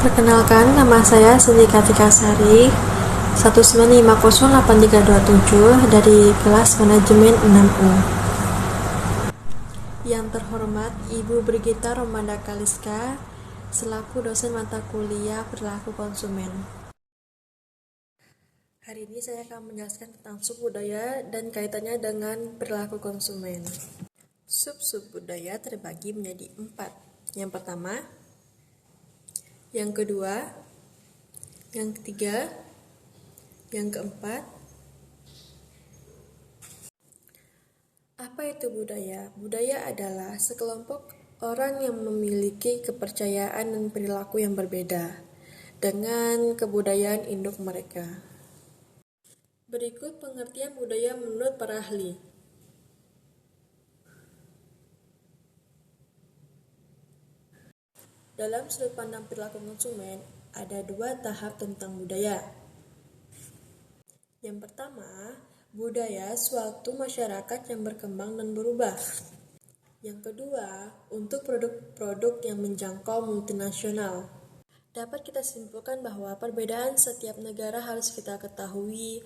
Perkenalkan, nama saya Cindy Kartika Sari, 1950837 dari kelas manajemen 6U. Yang terhormat Ibu Brigita Romanda Kaliska, selaku dosen mata kuliah perilaku konsumen. Hari ini saya akan menjelaskan tentang sub budaya dan kaitannya dengan perilaku konsumen. Sub-sub budaya terbagi menjadi 4. Yang pertama, yang kedua, yang ketiga, yang keempat. Apa itu budaya? Budaya adalah sekelompok orang yang memiliki kepercayaan dan perilaku yang berbeda dengan kebudayaan induk mereka. Berikut pengertian budaya menurut para ahli. Dalam sudut pandang perilaku konsumen, ada 2 tahap tentang budaya. Yang pertama, budaya suatu masyarakat yang berkembang dan berubah. Yang kedua, untuk produk-produk yang menjangkau multinasional. Dapat kita simpulkan bahwa perbedaan setiap negara harus kita ketahui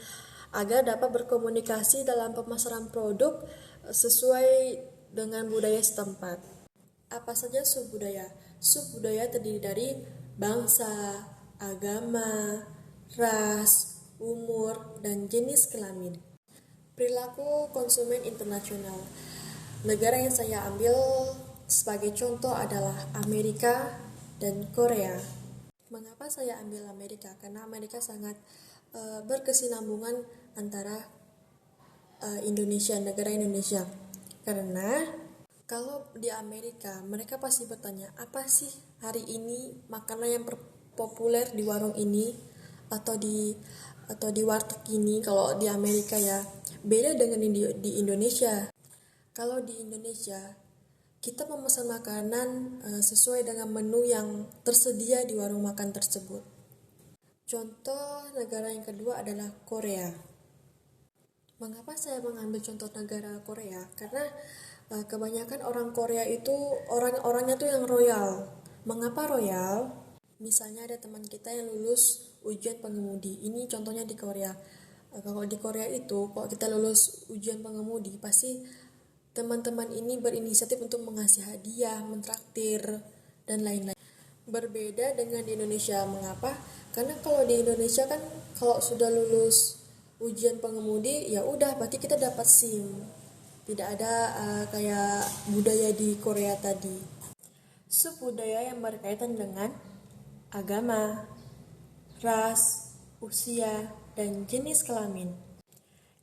agar dapat berkomunikasi dalam pemasaran produk sesuai dengan budaya setempat. Apa saja subbudaya? Subbudaya terdiri dari bangsa, agama, ras, umur, dan jenis kelamin. Perilaku konsumen internasional. Negara yang saya ambil sebagai contoh adalah Amerika dan Korea. Mengapa saya ambil Amerika? Karena Amerika sangat berkesinambungan antara Indonesia, negara Indonesia. Karena kalau di Amerika, mereka pasti bertanya, apa sih hari ini makanan yang populer di warung ini atau di warteg ini. Kalau di Amerika ya, beda dengan di Indonesia. Kalau di Indonesia, kita memesan makanan sesuai dengan menu yang tersedia di warung makan tersebut. Contoh negara yang kedua adalah Korea. Mengapa saya mengambil contoh negara Korea? Karena kebanyakan orang Korea itu orang-orangnya tuh yang royal. Mengapa royal? Misalnya ada teman kita yang lulus ujian pengemudi. Ini contohnya di Korea. Kalau di Korea itu, kalau kita lulus ujian pengemudi, pasti teman-teman ini berinisiatif untuk mengasih hadiah, mentraktir, dan lain-lain. Berbeda dengan di Indonesia. Mengapa? Karena kalau di Indonesia kan kalau sudah lulus ujian pengemudi, ya udah berarti kita dapat SIM. Tidak ada kayak budaya di Korea tadi. Subbudaya yang berkaitan dengan agama, ras, usia, dan jenis kelamin.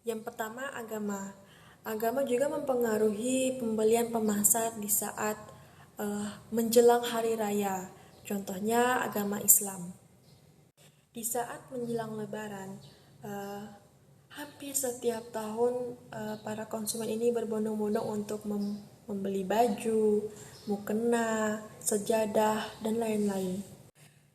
Yang pertama, agama. Agama juga mempengaruhi pembelian pemasar di saat menjelang hari raya. Contohnya agama Islam. Di saat menjelang Lebaran, hampir setiap tahun para konsumen ini berbondong-bondong untuk membeli baju, mukena, sejadah, dan lain-lain.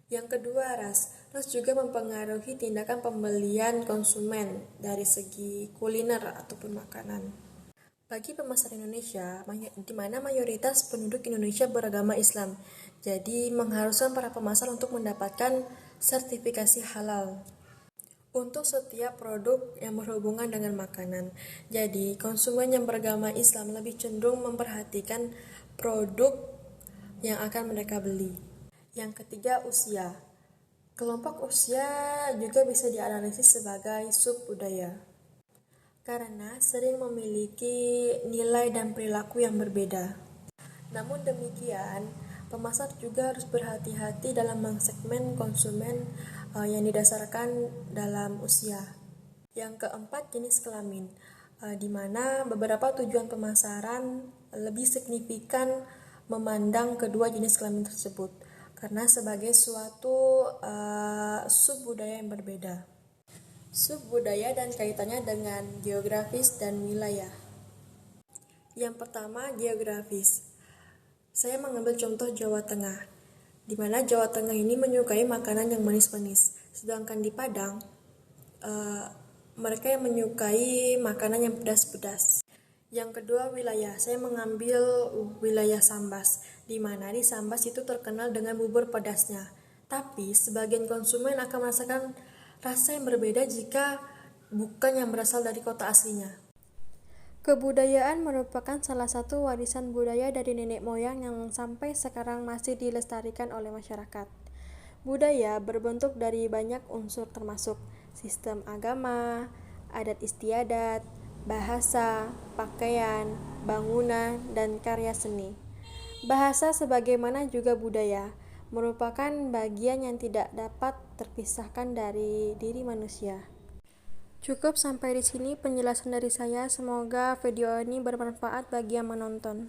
Yang kedua, ras. Ras juga mempengaruhi tindakan pembelian konsumen dari segi kuliner ataupun makanan. Bagi pemasar Indonesia, di mana mayoritas penduduk Indonesia beragama Islam, jadi mengharuskan para pemasar untuk mendapatkan sertifikasi halal untuk setiap produk yang berhubungan dengan makanan. Jadi, konsumen yang beragama Islam lebih cenderung memperhatikan produk yang akan mereka beli. Yang ketiga, usia. Kelompok usia juga bisa dianalisis sebagai subbudaya, karena sering memiliki nilai dan perilaku yang berbeda. Namun demikian, pemasar juga harus berhati-hati dalam mengsegmen konsumen yang didasarkan dalam usia. Yang keempat, jenis kelamin, di mana beberapa tujuan pemasaran lebih signifikan memandang kedua jenis kelamin tersebut karena sebagai suatu subbudaya yang berbeda. Subbudaya dan kaitannya dengan geografis dan wilayah. Yang pertama, geografis. Saya mengambil contoh Jawa Tengah, di mana Jawa Tengah ini menyukai makanan yang manis-manis, sedangkan di Padang mereka yang menyukai makanan yang pedas-pedas. Yang kedua, wilayah. Saya mengambil wilayah Sambas, di mana di Sambas itu terkenal dengan bubur pedasnya. Tapi sebagian konsumen akan merasakan rasa yang berbeda jika bukan yang berasal dari kota aslinya. Kebudayaan merupakan salah satu warisan budaya dari nenek moyang yang sampai sekarang masih dilestarikan oleh masyarakat. Budaya berbentuk dari banyak unsur termasuk sistem agama, adat istiadat, bahasa, pakaian, bangunan, dan karya seni. Bahasa sebagaimana juga budaya merupakan bagian yang tidak dapat terpisahkan dari diri manusia. Cukup sampai di sini penjelasan dari saya. Semoga video ini bermanfaat bagi yang menonton.